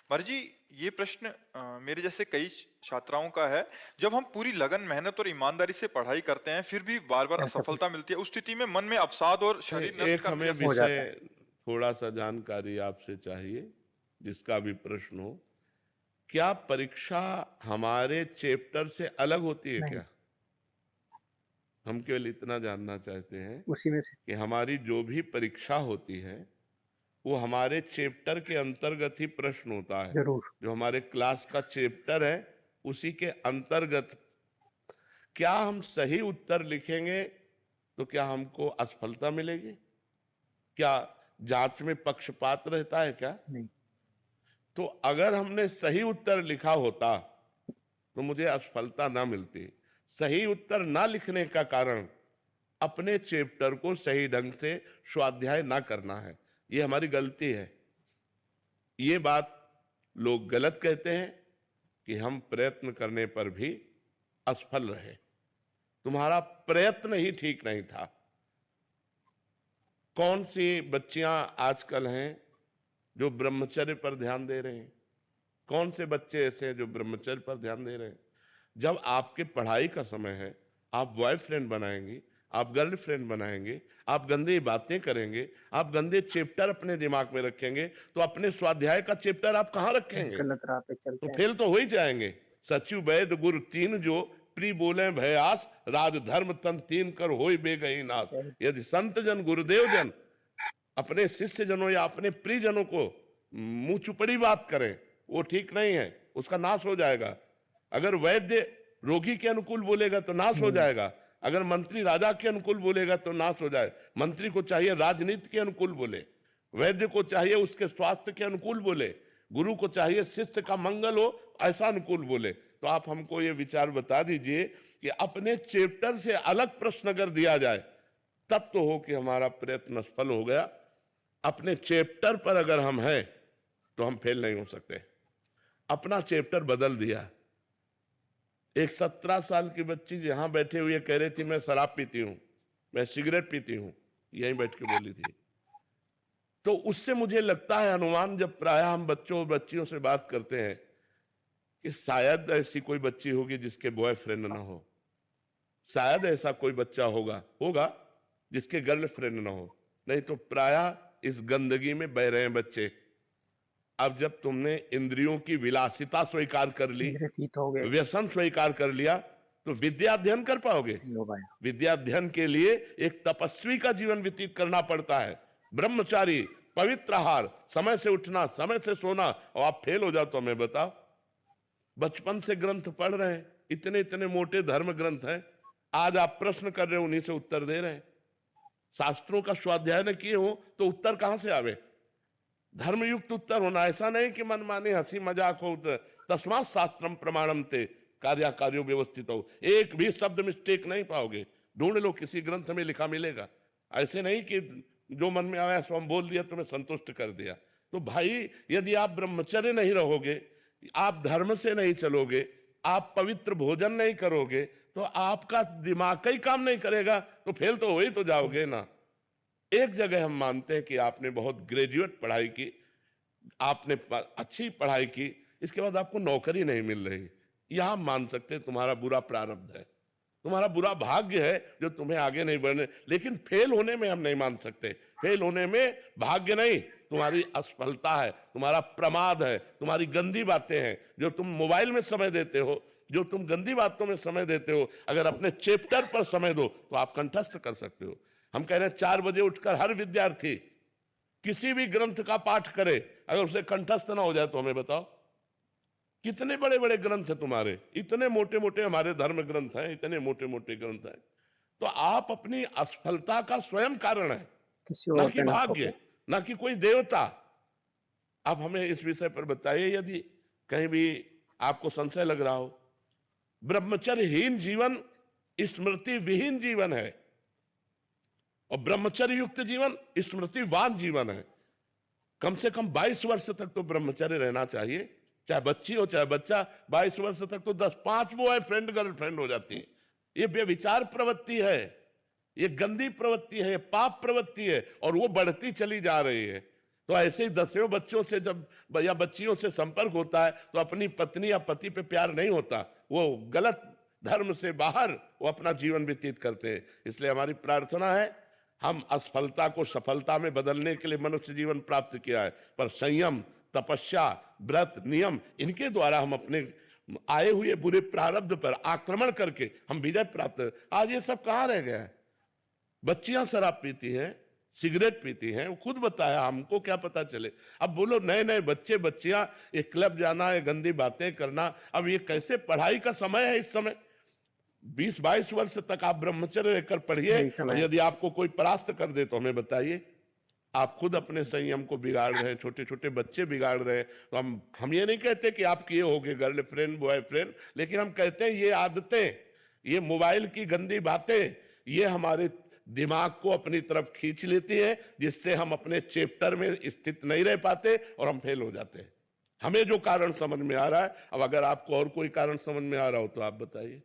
मर जी, ये प्रश्न मेरे जैसे कई छात्राओं का है। जब हम पूरी लगन, मेहनत और ईमानदारी से पढ़ाई करते हैं, फिर भी बार-बार ऐसा कुछ असफलता मिलती है, उस स्थिति में मन में अवसाद और नहीं, शरीर नष्ट एक करने हमें जैसा हो होता है। जाता विषय है। थोड़ा सा जानकारी आपसे चाहिए, जिसका भी प्रश्न हो। क्या परीक्षा हमारे चैप्टर से अलग होती है नहीं, क्या? हम केवल इतना जानना चाहते हैं उसी में से कि हमारी जो भी परीक्षा होती है वो हमारे चैप्टर के अंतर्गत ही प्रश्न होता है। जरूर। जो हमारे क्लास का चैप्टर है उसी के अंतर्गत। क्या हम सही उत्तर लिखेंगे तो क्या हमको असफलता मिलेगी? क्या जांच में पक्षपात रहता है क्या? नहीं, तो अगर हमने सही उत्तर लिखा होता तो मुझे असफलता ना मिलती। सही उत्तर ना लिखने का कारण अपने चैप्टर को सही ढंग से स्वाध्याय ना करना है। ये हमारी गलती है। ये बात लोग गलत कहते हैं कि हम प्रयत्न करने पर भी असफल रहे। तुम्हारा प्रयत्न ही ठीक नहीं था। कौन सी बच्चियां आजकल हैं जो ब्रह्मचर्य पर ध्यान दे रहे हैं? कौन से बच्चे ऐसे हैं जो ब्रह्मचर्य पर ध्यान दे रहे हैं? जब आपके पढ़ाई का समय है, आप बॉयफ्रेंड बनाएंगे, आप गर्लफ्रेंड बनाएंगे, आप गंदी बातें करेंगे, आप गंदे चैप्टर अपने दिमाग में रखेंगे, तो अपने स्वाध्याय का चैप्टर आप कहां रखेंगे? गलत राह पे तो चलते हैं। फेल तो हो ही जाएंगे। सचु वैद गुरु तीन जो प्री बोले भयास, राज धर्म तन तीन कर होय बे गई नाश। यदि संत जन गुरुदेव जन अपने शिष्य जनों या अपने प्रियजनों को मुंह चुपड़ी बात करें, वो ठीक नहीं है, उसका नाश हो जाएगा। अगर वैद्य रोगी के अनुकूल बोलेगा तो नाश हो जाएगा। अगर मंत्री राजा के अनुकूल बोलेगा तो नाश हो जाए। मंत्री को चाहिए राजनीति के अनुकूल बोले, वैद्य को चाहिए उसके स्वास्थ्य के अनुकूल बोले, गुरु को चाहिए शिष्य का मंगल हो ऐसा अनुकूल बोले। तो आप हमको ये विचार बता दीजिए कि अपने चैप्टर से अलग प्रश्न अगर दिया जाए तब तो हो कि हमारा प्रयत्न सफल हो गया। अपने चैप्टर पर अगर हम हैं तो हम फेल नहीं हो सकते। अपना चैप्टर बदल दिया। एक 17 साल की बच्ची यहां बैठे हुए कह रही थी मैं शराब पीती हूं, मैं सिगरेट पीती हूं, यहीं बैठ के बोली थी। तो उससे मुझे लगता है अनुमान, जब प्राय हम बच्चों और बच्चियों से बात करते हैं, कि शायद ऐसी कोई बच्ची होगी जिसके बॉयफ्रेंड ना हो, शायद ऐसा कोई बच्चा होगा होगा जिसके गर्लफ्रेंड ना हो। नहीं तो प्राय इस गंदगी में बह रहे हैं बच्चे। अब जब तुमने इंद्रियों की विलासिता स्वीकार कर ली, व्यतीत हो गए। व्यसन स्वीकार कर लिया, तो विद्या अध्ययन कर पाओगे? नहीं हो पाया। विद्या अध्ययन के लिए एक तपस्वी का जीवन व्यतीत करना पड़ता है। ब्रह्मचारी, पवित्र आहार, समय से उठना, समय से सोना, और आप फेल हो जाओ तो हमें बताओ। बचपन से ग्रंथ पढ़ रहे हैं, इतने इतने मोटे धर्म ग्रंथ हैं, आज आप प्रश्न कर रहे हो, उन्हीं से उत्तर दे रहे हैं। शास्त्रों का स्वाध्याय न किए हो तो उत्तर कहां से आवे? धर्मयुक्त उत्तर होना, ऐसा नहीं कि मनमानी हंसी मजाक हो। तस्मात् शास्त्रम प्रमाणम ते कार्य कार्यो व्यवस्थित हो। एक भी शब्द मिस्टेक नहीं पाओगे। ढूंढ लो, किसी ग्रंथ में लिखा मिलेगा। ऐसे नहीं कि जो मन में आया सो हम बोल दिया, तुम्हें संतुष्ट कर दिया। तो भाई, यदि आप ब्रह्मचर्य नहीं रहोगे, आप धर्म से नहीं चलोगे, आप पवित्र भोजन नहीं करोगे, तो आपका दिमाग का ही काम नहीं करेगा, तो फेल तो हो ही तो जाओगे ना। एक जगह हम मानते हैं कि आपने बहुत ग्रेजुएट पढ़ाई की, आपने अच्छी पढ़ाई की, इसके बाद आपको नौकरी नहीं मिल रही, यहां मान सकते हैं तुम्हारा बुरा प्रारब्ध है, तुम्हारा बुरा भाग्य है जो तुम्हें आगे नहीं बढ़ने। लेकिन फेल होने में हम नहीं मान सकते। फेल होने में भाग्य नहीं, तुम्हारी असफलता है, तुम्हारा प्रमाद है, तुम्हारी गंदी बातें हैं जो तुम मोबाइल में समय देते हो, जो तुम गंदी बातों में समय देते हो। अगर अपने चैप्टर पर समय दो तो आप कंठस्थ कर सकते हो। हम कह रहे हैं 4 बजे उठकर हर विद्यार्थी किसी भी ग्रंथ का पाठ करे, अगर उसे कंठस्थ ना हो जाए तो हमें बताओ। कितने बड़े बड़े ग्रंथ हैं तुम्हारे, इतने मोटे मोटे हमारे धर्म ग्रंथ हैं, इतने मोटे मोटे ग्रंथ हैं। तो आप अपनी असफलता का स्वयं कारण है, किसी ना और कि पे ना भाग्य, थोपे। ना कि कोई देवता। आप हमें इस विषय पर बताइए, यदि कहीं भी आपको संशय लग रहा हो। ब्रह्मचर्यहीन जीवन स्मृति विहीन जीवन है, और ब्रह्मचर्य युक्त जीवन स्मृतिवान जीवन है। कम से कम 22 वर्ष तक तो ब्रह्मचर्य रहना चाहिए, चाहे बच्ची हो चाहे बच्चा। 22 वर्ष तक तो 10-5 बॉयफ्रेंड गर्लफ्रेंड हो जाती है। ये व्यभिचार प्रवृत्ति है, ये गंदी प्रवृत्ति है, ये पाप प्रवृत्ति है, और वो बढ़ती चली जा रही है। तो ऐसे ही दसियों बच्चों से जब या बच्चियों से संपर्क होता है तो अपनी पत्नी या पति पे प्यार नहीं होता, वो गलत धर्म से बाहर वो अपना जीवन व्यतीत करते हैं। इसलिए हमारी प्रार्थना है, हम असफलता को सफलता में बदलने के लिए मनुष्य जीवन प्राप्त किया है, पर संयम, तपस्या, व्रत, नियम, इनके द्वारा हम अपने आए हुए बुरे प्रारब्ध पर आक्रमण करके हम विजय प्राप्त। आज ये सब कहाँ रह गया है? बच्चियां शराब पीती हैं, सिगरेट पीती हैं, वो खुद बताया, हमको क्या पता चले। अब बोलो नए नए बच्चे बच्चियां एक क्लब जाना, ये गंदी बातें करना, अब ये कैसे? पढ़ाई का समय है इस समय, 20-22 वर्ष तक आप ब्रह्मचर्य रहकर पढ़िए, और यदि आपको कोई परास्त कर दे तो हमें बताइए। आप खुद अपने संयम को बिगाड़ रहे हैं, छोटे छोटे बच्चे बिगाड़ रहे हैं। तो हम ये नहीं कहते कि आप किए होगे गर्लफ्रेंड बॉयफ्रेंड, लेकिन हम कहते हैं ये आदतें, ये मोबाइल की गंदी बातें, ये हमारे दिमाग को अपनी तरफ खींच लेती है, जिससे हम अपने चैप्टर में स्थित नहीं रह पाते और हम फेल हो जाते हैं। हमें जो कारण समझ में आ रहा है, अब अगर आपको और कोई कारण समझ में आ रहा हो तो आप बताइए।